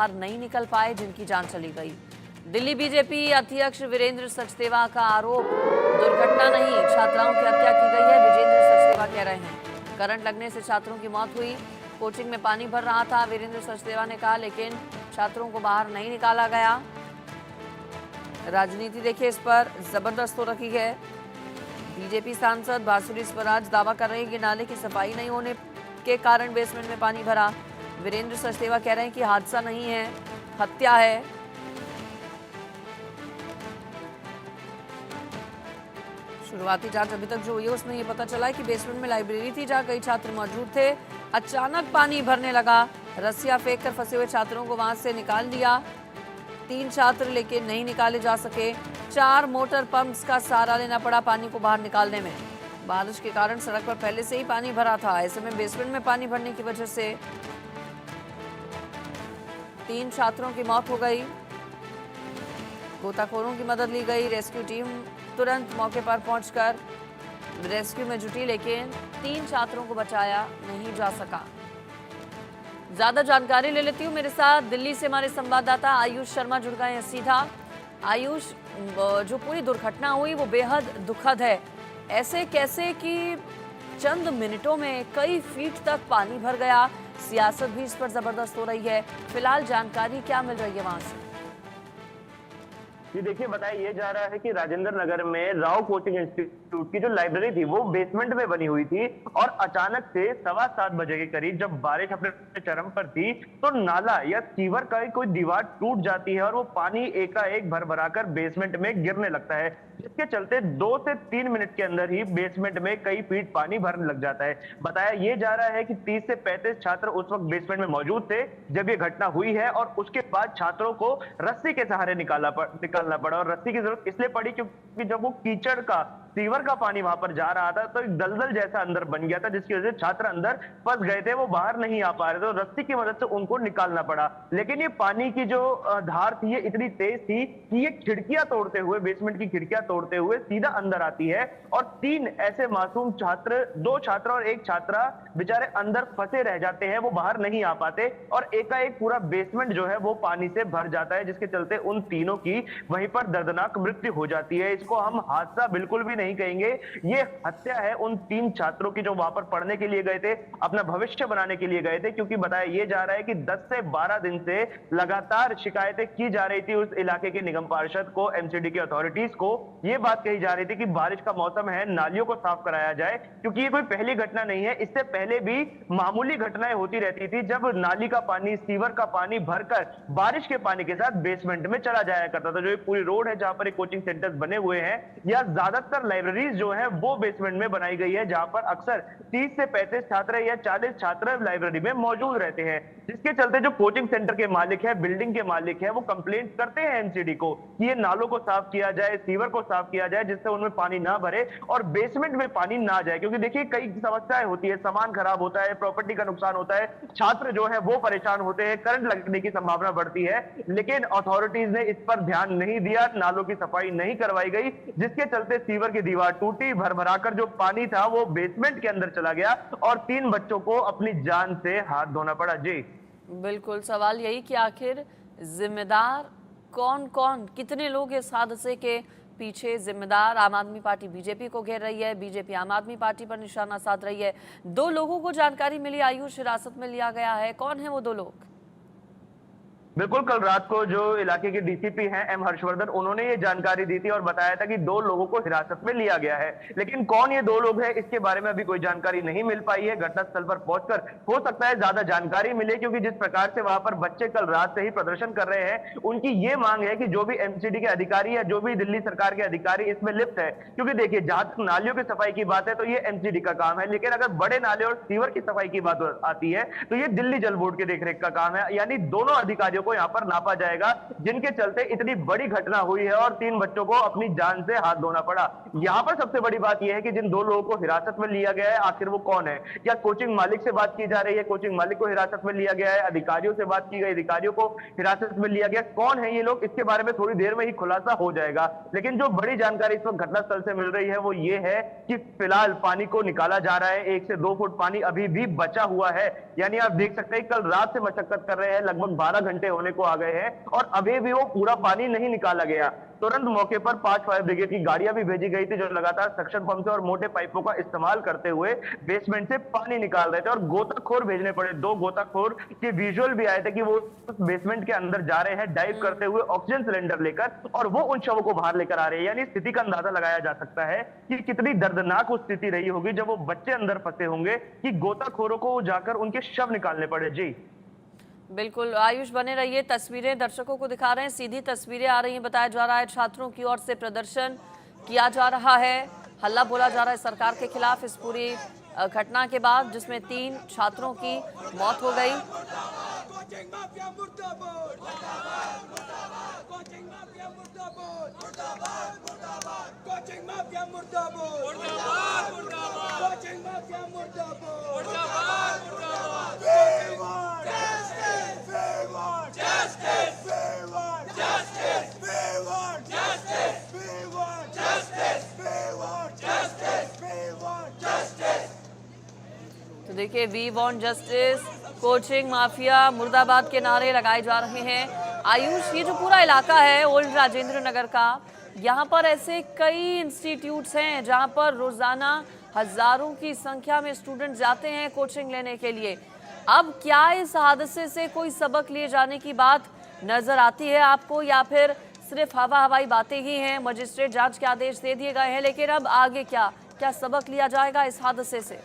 बाहर नहीं निकल पाए, जिनकी जान चली गई। दिल्ली बीजेपी अध्यक्ष वीरेंद्र सचदेवा का आरोप, दुर्घटना नहीं, छात्राओं की हत्या की गई है। विजेंद्र सचदेवा कह रहे हैं करंट लगने से छात्रों की मौत हुई। कोचिंग में पानी भर रहा था, वीरेंद्र सचदेवा ने कहा, लेकिन छात्रों को बाहर नहीं निकाला गया। राजनीति देखिए इस पर जबरदस्त हो रखी है। बीजेपी सांसद बांसुरी स्वराज दावा कर रहे हैं कि नाले की सफाई नहीं होने के कारण बेसमेंट में पानी भरा। वीरेंद्र सचदेवा कह रहे हैं कि हादसा नहीं है, हत्या है। शुरुआती जांच अभी तक जो हुई है उसमें ये पता चला है कि बेसमेंट में लाइब्रेरी थी जहां कई छात्र मौजूद थे। अचानक पानी भरने लगा, रस्सियां फेंककर फंसे हुए छात्रों को वहां से निकाल लिया। 3 छात्र लेकिन नहीं निकाले जा सके। 4 मोटर पंप्स का सहारा लेना पड़ा पानी को बाहर निकालने में। बारिश के कारण सड़क पर पहले से ही पानी भरा था। ऐसे में बेसमेंट में पानी भरने की वजह से 3 छात्रों की मौत हो गई। गोताखोरों की मदद ली गई। रेस्क्यू टीम तुरंत मौके पर पहुंचकर रेस्क्यू में जुटी, लेकिन 3 छात्रों को बचाया नहीं जा सका। ज्यादा जानकारी ले लेती हूँ, मेरे साथ दिल्ली से हमारे संवाददाता आयुष शर्मा जुड़ गए हैं सीधा। आयुष, जो पूरी दुर्घटना हुई वो बेहद दुखद है। ऐसे कैसे कि चंद मिनटों में कई फीट तक पानी भर गया। सियासत भी इस पर जबरदस्त हो रही है। फिलहाल जानकारी क्या मिल रही है वहां से? जी देखिए, बताया ये जा रहा है कि राजेंद्र नगर में राव कोचिंग इंस्टीट्यूट की जो लाइब्रेरी थी वो बेसमेंट में बनी हुई थी और अचानक से 7:15 बजे के करीब जब बारिश अपने चरम पर थी तो नाला या सीवर का कोई दीवार टूट जाती है और वो पानी एकाएक भर भराकर बेसमेंट में गिरने लगता है, जिसके चलते 2 से 3 मिनट के अंदर ही बेसमेंट में कई फीट पानी भरने लग जाता है। बताया ये जा रहा है कि 30 से 35 छात्र उस वक्त बेसमेंट में मौजूद थे जब ये घटना हुई है और उसके बाद छात्रों को रस्सी के सहारे निकालना पड़ा। और रस्सी की जरूरत इसलिए पड़ी क्योंकि जब वो कीचड़ का सीवर का पानी वहां पर जा रहा था तो एक दलदल जैसा अंदर बन गया था, जिसकी वजह से छात्र अंदर फंस गए थे, वो बाहर नहीं आ पा रहे थे, तो रस्सी की मदद से उनको निकालना पड़ा। लेकिन ये पानी की जो धार थी ये इतनी तेज थी कि ये खिड़कियां तोड़ते हुए, बेसमेंट की खिड़कियां तोड़ते हुए सीधा अंदर आती है और 3 ऐसे मासूम छात्र, 2 छात्र और 1 छात्रा बेचारे अंदर फंसे रह जाते हैं, वो बाहर नहीं आ पाते और एकाएक पूरा बेसमेंट जो है वो पानी से भर जाता है, जिसके चलते उन तीनों की वहीं पर दर्दनाक मृत्यु हो जाती है। इसको हम हादसा बिल्कुल भी नहीं कहेंगे, ये हत्या है उन 3 छात्रों की जो वहां पर पढ़ने के लिए गए थे, अपना भविष्य बनाने के लिए गए थे। क्योंकि बताया ये जा रहा है कि 10 से 12 दिन से लगातार शिकायतें की जा रही थी उस इलाके के निगम पार्षद को, एमसीडी की अथॉरिटीज को। ये बात कही जा रही थी कि बारिश का मौसम है, नालियों को साफ कराया जाए, क्योंकि ये कोई पहली घटना नहीं है। इससे पहले भी मामूली घटनाएं होती रहती थी जब नाली का पानी, सीवर का पानी भरकर बारिश के पानी के साथ बेसमेंट में चला जाया करता था। जो पूरी रोड है जहां पर एक कोचिंग सेंटर्स बने हुए हैं या ज्यादातर लाइब्रेरीज जो है वो बेसमेंट में बनाई गई है, जहां पर अक्सर 30 से 35 छात्र या 40 छात्र लाइब्रेरी में मौजूद रहते हैं, जिसके चलते जो कोचिंग सेंटर के मालिक है, बिल्डिंग के मालिक है, वो कंप्लेंट करते हैं एमसीडी को कि ये नालों को साफ किया जाए, सीवर को साफ किया जाए, जिससे उनमें पानी ना भरे और बेसमेंट में पानी ना जाए। क्योंकि देखिए कई समस्याएं होती है, सामान खराब होता है, प्रॉपर्टी का नुकसान होता है, छात्र जो है वो परेशान होते हैं, करंट लगने की संभावना बढ़ती है, लेकिन अथॉरिटीज ने इस पर ध्यान नहीं दिया, नालों की सफाई नहीं करवाई गई, जिसके चलते सीवर की दीवार टूटी, भरभराकर जो पानी था वो बेसमेंट के अंदर चला गया और 3 बच्चों को अपनी जान से हाथ धोना पड़ा। जी बिल्कुल, सवाल यही कि आखिर जिम्मेदार कौन कौन, कितने लोग इस हादसे के पीछे जिम्मेदार? आम आदमी पार्टी बीजेपी को घेर रही है, बीजेपी आम आदमी पार्टी पर निशाना साध रही है। 2 लोगों को जानकारी मिली, आयुष हिरासत में लिया गया है। कौन है वो 2 लोग? बिल्कुल, कल रात को जो इलाके के डीसीपी हैं एम हर्षवर्धन, उन्होंने ये जानकारी दी थी और बताया था कि 2 लोगों को हिरासत में लिया गया है। लेकिन कौन ये 2 लोग हैं इसके बारे में अभी कोई जानकारी नहीं मिल पाई है। घटनास्थल पर पहुंचकर हो सकता है ज्यादा जानकारी मिले, क्योंकि जिस प्रकार से वहां पर बच्चे कल रात से ही प्रदर्शन कर रहे हैं, उनकी ये मांग है कि जो भी एमसीडी के अधिकारी या जो भी दिल्ली सरकार के अधिकारी इसमें लिप्त है, क्योंकि देखिए जहां तक नालियों की सफाई की बात है तो ये एमसीडी का काम है, लेकिन अगर बड़े नाले और सीवर की सफाई की बात आती है तो ये दिल्ली जल बोर्ड के देखरेख का काम है। यानी दोनों अधिकारियों को यहाँ पर नापा जाएगा, जिनके चलते इतनी बड़ी घटना हुई है और 3 बच्चों को अपनी जान से हाथ धोना पड़ा। यहां पर सबसे बड़ी बात यह है कि जिन 2 लोगों को हिरासत में लिया गया है आखिर वो कौन है? क्या कोचिंग मालिक से बात की जा रही है, कोचिंग मालिक को हिरासत में लिया गया है, अधिकारियों से बात की गई, अधिकारियों को हिरासत में लिया गया, कौन है ये लोग? इसके बारे में थोड़ी देर में ही खुलासा हो जाएगा। लेकिन जो बड़ी जानकारी इस वक्त घटनास्थल से मिल रही है वो ये है कि फिलहाल पानी को निकाला जा रहा है। 1 से 2 फुट पानी अभी भी बचा हुआ है। यानी आप देख सकते हैं कल रात से मशक्कत कर रहे हैं, लगभग 12 घंटे होने को आ गए हैं और अभी भी वो पूरा पानी नहीं निकाला गया। तुरंत मौके पर 5 फायर ब्रिगेड की गाड़ियां भी भेजी गई थी, जो लगातार सक्शन पंप से और मोटे पाइपों का इस्तेमाल करते हुए बेसमेंट से पानी निकाल रहे थे। और गोताखोर भेजने पड़े, 2 गोताखोर के विजुअल भी आए थे कि वो बेसमेंट के अंदर जा रहे हैं डाइव करते हुए ऑक्सीजन सिलेंडर लेकर, और वो उन शवों को बाहर लेकर आ रहे हैं। यानी स्थिति का अंदाजा लगाया जा सकता है कि कितनी दर्दनाक उस स्थिति रही होगी जब वो बच्चे अंदर फंसे होंगे कि गोताखोरों को जाकर उनके शव निकालने पड़े। जी बिल्कुल आयुष, बने रहिए, तस्वीरें दर्शकों को दिखा रहे हैं, सीधी तस्वीरें आ रही हैं। बताया जा रहा है छात्रों की ओर से प्रदर्शन किया जा रहा है, हल्ला बोला जा रहा है सरकार के खिलाफ इस पूरी घटना के बाद, जिसमें 3 छात्रों की मौत हो गई। तो देखिए, we want justice, coaching mafia मुर्दाबाद के नारे लगाए जा रहे हैं। आयुष, ये जो पूरा इलाका है ओल्ड राजेंद्र नगर का, यहाँ पर ऐसे कई इंस्टीट्यूट्स हैं जहाँ पर रोजाना हजारों की संख्या में स्टूडेंट जाते हैं कोचिंग लेने के लिए। अब क्या इस हादसे से कोई सबक लिए जाने की बात नजर आती है आपको, या फिर सिर्फ हवाई बातें ही हैं? मजिस्ट्रेट जांच के आदेश दे दिए गए हैं, लेकिन अब आगे क्या सबक लिया जाएगा इस हादसे से?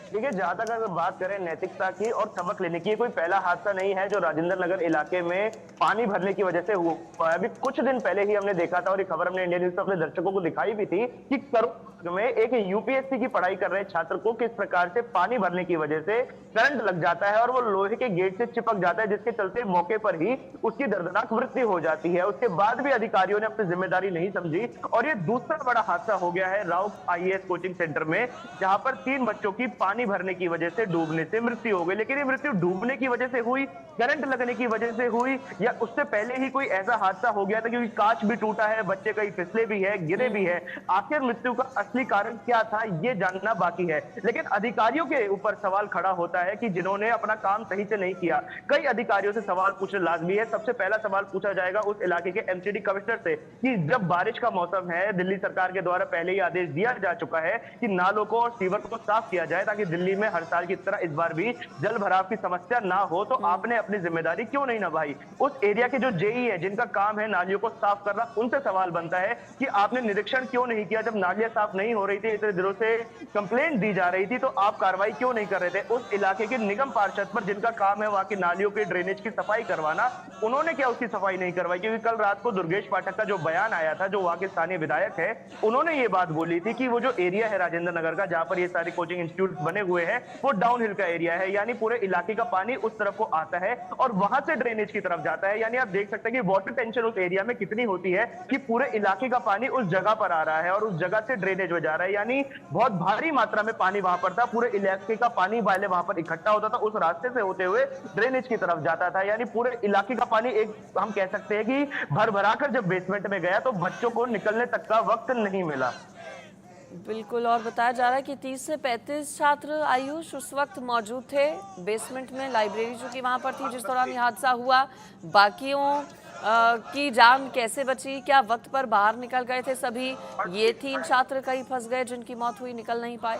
देखिए, जहां तक अगर बात करें नैतिकता की और सबक लेने की, कोई पहला हादसा नहीं है जो राजेंद्र नगर इलाके में पानी भरने की वजह से हुआ। अभी कुछ दिन पहले ही हमने देखा था और ये खबर हमने इंडिया न्यूज पे अपने दर्शकों को दिखाई भी थी कि करोड़ में एक यूपीएससी की पढ़ाई कर रहे छात्र को किस प्रकार से पानी भरने की वजह से करंट लग जाता है और वो लोहे के गेट से चिपक जाता है, जिसके चलते मौके पर ही उसकी दर्दनाक मृत्यु हो जाती है। उसके बाद भी अधिकारियों ने अपनी जिम्मेदारी नहीं समझी और ये दूसरा बड़ा हादसा हो गया है राव आईएएस कोचिंग सेंटर में, जहां पर 3 बच्चों की पानी भरने की वजह से डूबने से मृत्यु हो गई। लेकिन ये मृत्यु डूबने की वजह से हुई, करंट लगने की वजह से हुई, या उससे पहले ही कोई ऐसा हादसा हो गया था? क्योंकि कांच भी टूटा है, बच्चे कहीं फिसले भी है, गिरे भी है। आखिर मृत्यु का असली कारण क्या था, ये जानना बाकी है। लेकिन अधिकारियों के ऊपर सवाल खड़ा होता है कि जिन्होंने अपना काम सही से नहीं किया। कई अधिकारियों से सवाल पूछना लाजमी है। सबसे पहला सवाल पूछा जाएगा उस इलाके के एमसीडी कमिश्नर से कि जब बारिश का मौसम है, दिल्ली सरकार के द्वारा पहले ही आदेश दिया जा चुका है कि नालों को और सीवर को साफ किया जाए ताकि दिल्ली में हर साल की तरह इस बार भी जल भराव की समस्या ना हो, तो आपने अपनी जिम्मेदारी क्यों नहीं निभाई? उस एरिया के जो जेई है जिनका काम है नालियों को साफ करना, उनसे सवाल बनता है कि आपने निरीक्षण क्यों नहीं किया? जब नालियां साफ नहीं हो रही थी, इतने दिनों से कंप्लेंट दी जा रही थी, तो आप कार्रवाई क्यों नहीं कर रहे थे? उस इलाके के निगम पार्षद पर जिनका काम है वहां की नालियों के ड्रेनेज की सफाई करवाना, उन्होंने क्या उसकी सफाई नहीं करवाई? क्योंकि कल रात को दुर्गेश पाठक का जो बयान आया था, जो वहां के स्थानीय विधायक है, उन्होंने ये बात बोली थी कि वो जो एरिया है राजेंद्र नगर का जहां पर ये सारे कोचिंग इंस्टीट्यूट बने हुए हैं, वो डाउन हिल का एरिया है, यानी पूरे इलाके का पानी उस तरफ को आता है और वहां से ड्रेनेज की तरफ जाता है। यानी आप देख सकते हैं कि वाटर टेंशन उस एरिया में कितनी होती है कि पूरे इलाके का पानी उस जगह पर आ रहा है और उस जगह से ड्रेनेज हो जा रहा है। यानी बहुत भारी मात्रा में पानी वहां पर था, पूरे इलाके का पानी पहले वहां पर इकट्ठा होता था, उस रास्ते से होते हुए ड्रेनेज की तरफ जाता था। यानी पूरे इलाके का पानी एक हम कह सकते हैं कि भर भराकर जब बेसमेंट में गया तो बच्चों को निकलने तक का वक्त नहीं मिला। बिल्कुल, और बताया जा रहा है कि 30 से 35 छात्र आयुष उस वक्त मौजूद थे बेसमेंट में, लाइब्रेरी जो कि वहां पर थी जिस दौरान ये हादसा हुआ। बाकियों की जान कैसे बची? क्या वक्त पर बाहर निकल गए थे सभी? ये 3 छात्र कहीं फंस गए जिनकी मौत हुई, निकल नहीं पाए?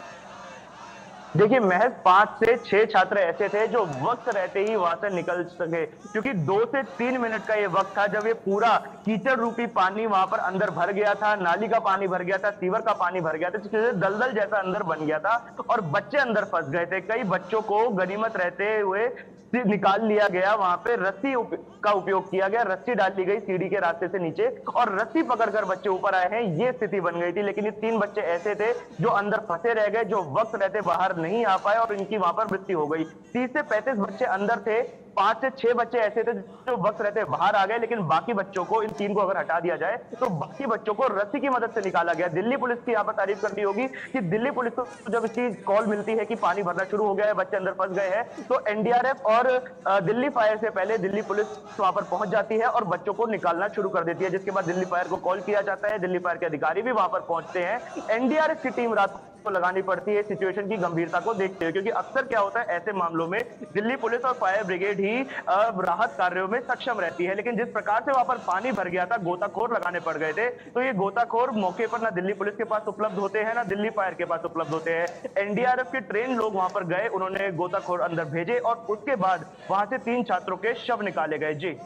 देखिए, महज 5 से 6 छात्र ऐसे थे जो वक्त रहते ही वहां से निकल सके, क्योंकि 2 से 3 मिनट का ये वक्त था जब ये पूरा कीचड़ रूपी पानी वहां पर अंदर भर गया था, नाली का पानी भर गया था, सीवर का पानी भर गया था, जिससे दलदल जैसा अंदर बन गया था और बच्चे अंदर फंस गए थे। कई बच्चों को गनीमत रहते हुए निकाल लिया गया, वहां पे रस्सी का उपयोग किया गया, रस्सी डाली गई सीढ़ी के रास्ते से नीचे और रस्सी पकड़कर बच्चे ऊपर आए हैं, ये स्थिति बन गई थी। लेकिन ये 3 बच्चे ऐसे थे जो अंदर फंसे रह गए, जो वक्त रहते बाहर नहीं आ पाए और इनकी वहां पर मृत्यु हो गई। 30 से 35 बच्चे अंदर थे, 5 से 6 बच्चे ऐसे थे जो वक्त रहते बाहर आ गए, लेकिन बाकी बच्चों को, इन 3 को अगर हटा दिया जाए तो बाकी बच्चों को रस्सी की मदद से निकाला गया। दिल्ली पुलिस की यहाँ पर तारीफ करनी होगी कि दिल्ली पुलिस को जब इसकी कॉल मिलती है कि पानी भरना शुरू हो गया है, बच्चे अंदर फंस गए हैं, तो एनडीआरएफ और दिल्ली फायर से पहले दिल्ली पुलिस वहां पर पहुंच जाती है और बच्चों को निकालना शुरू कर देती है, जिसके बाद दिल्ली फायर को कॉल किया जाता है, दिल्ली फायर के अधिकारी भी वहां पर पहुंचते हैं। एनडीआरएफ की टीम रात को लगानी पड़ती है सिचुएशन की गंभीरता को देखते हुए, क्योंकि अक्सर क्या होता है ऐसे मामलों में दिल्ली पुलिस और फायर ब्रिगेड ही ही राहत कार्यों में सक्षम रहती है। लेकिन जिस प्रकार से वहां पर पानी भर गया था, गोताखोर लगाने पड़ गए थे, तो ये गोताखोर मौके पर ना दिल्ली पुलिस के पास उपलब्ध होते हैं, ना दिल्ली फायर के पास उपलब्ध होते हैं। एनडीआरएफ के ट्रेन लोग वहां पर गए, उन्होंने गोताखोर अंदर भेजे और उसके बाद वहां से 3 छात्रों के शव निकाले गए। जी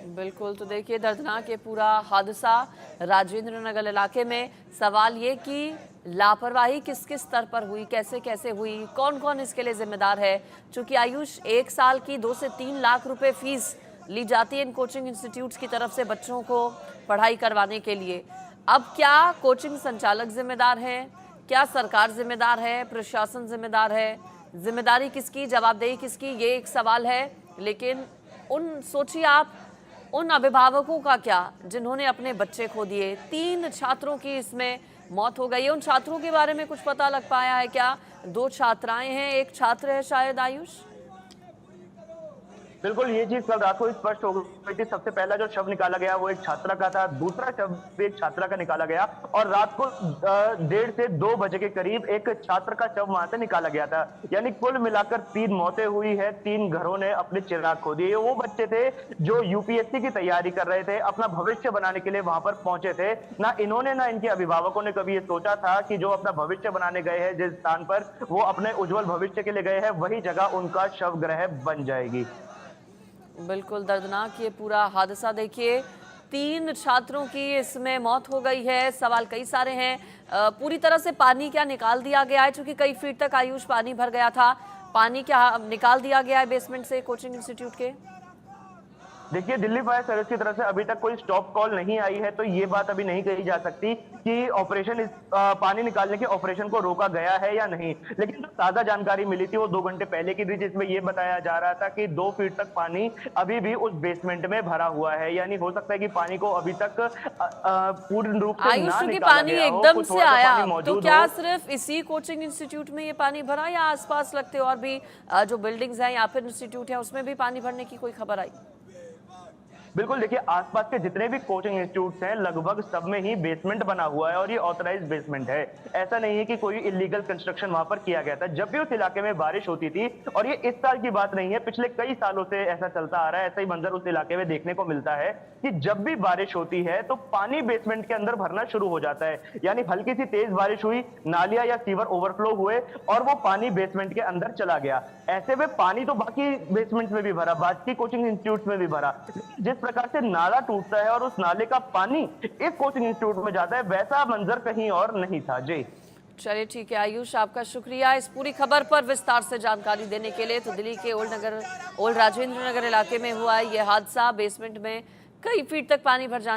बिल्कुल, तो देखिए दर्दनाक ये पूरा हादसा राजेंद्र नगर इलाके में। सवाल ये कि लापरवाही किस किस स्तर पर हुई, कैसे कैसे हुई, कौन कौन इसके लिए जिम्मेदार है। चूंकि आयुष 1 साल की 2 से 3 लाख रुपए फीस ली जाती है इन कोचिंग इंस्टीट्यूट्स की तरफ से बच्चों को पढ़ाई करवाने के लिए। अब क्या कोचिंग संचालक जिम्मेदार है, क्या सरकार जिम्मेदार है, प्रशासन जिम्मेदार है, जिम्मेदारी किसकी, जवाबदेही किसकी, ये एक सवाल है। लेकिन सोचिए आप उन अभिभावकों का क्या जिन्होंने अपने बच्चे खो दिए। 3 छात्रों की इसमें मौत हो गई है। उन छात्रों के बारे में कुछ पता लग पाया है क्या? 2 छात्राएं हैं, 1 छात्र है शायद आयुष। बिल्कुल, ये चीज कल रात को स्पष्ट हो गई थी। सबसे पहला जो शव निकाला गया वो एक छात्रा का था, दूसरा शव भी एक छात्रा का निकाला गया और रात को 1:30 से 2 बजे के करीब एक छात्र का शव वहां से निकाला गया था। यानी कुल मिलाकर 3 मौतें हुई है, 3 घरों ने अपने चिराग खो दिए। वो बच्चे थे जो यूपीएससी की तैयारी कर रहे थे, अपना भविष्य बनाने के लिए वहां पर पहुंचे थे। ना इन्होंने ना इनके अभिभावकों ने कभी ये सोचा था कि जो अपना भविष्य बनाने गए हैं, जिस स्थान पर वो अपने उज्जवल भविष्य के लिए गए हैं, वही जगह उनका शव गृह बन जाएगी। बिल्कुल दर्दनाक ये पूरा हादसा। देखिए 3 छात्रों की इसमें मौत हो गई है। सवाल कई सारे हैं। पूरी तरह से पानी क्या निकाल दिया गया है? क्योंकि कई फीट तक आयुष पानी भर गया था। पानी क्या निकाल दिया गया है बेसमेंट से कोचिंग इंस्टीट्यूट के? देखिए, दिल्ली फायर सर्विस की तरफ से अभी तक कोई स्टॉप कॉल नहीं आई है, तो ये बात अभी नहीं कही जा सकती कि ऑपरेशन पानी निकालने के ऑपरेशन को रोका गया है या नहीं। लेकिन जो ताजा जानकारी मिली थी वो 2 घंटे पहले की थी, जिसमें ये बताया जा रहा था कि 2 फीट तक पानी अभी भी उस बेसमेंट में भरा हुआ है। यानी हो सकता है कि पानी को अभी तक पूर्ण रूप से आयुष ना की निकाला पानी गया हो, एकदम कुछ से थोड़ा सा आया पानी तो मौजूद क्या हो। सिर्फ इसी कोचिंग इंस्टीट्यूट में ये पानी भरा या आसपास लगते और भी जो बिल्डिंग्स हैं या फिर इंस्टीट्यूट है उसमें भी पानी भरने की कोई खबर आई? बिल्कुल, देखिए आसपास के जितने भी कोचिंग इंस्टीट्यूट्स हैं लगभग सब में ही बेसमेंट बना हुआ है और ये ऑथराइज्ड बेसमेंट है। ऐसा नहीं है कि कोई इलीगल कंस्ट्रक्शन वहां पर किया गया था। जब भी उस इलाके में बारिश होती थी, और ये इस साल की बात नहीं है, पिछले कई सालों से ऐसा चलता आ रहा है, ऐसा ही मंजर उस इलाके में देखने को मिलता है कि जब भी बारिश होती है तो पानी बेसमेंट के अंदर भरना शुरू हो जाता है। यानी हल्की सी तेज बारिश हुई, नालियां या सीवर ओवरफ्लो हुए और वो पानी बेसमेंट के अंदर चला गया। ऐसे में पानी तो बाकी बेसमेंट में भी भरा, बाकी कोचिंग इंस्टीट्यूट में भी भरा। जिस प्रकार से नाला टूटता है और उस नाले का पानी इस कोचिंग इंस्टीट्यूट में जाता है, वैसा मंजर कहीं और नहीं था। जी चलिए ठीक है आयुष, आपका शुक्रिया इस पूरी खबर पर विस्तार से जानकारी देने के लिए। तो दिल्ली के ओल्ड राजेंद्र नगर इलाके में हुआ ये हादसा। बेसमेंट में कई फीट तक पानी भर जाने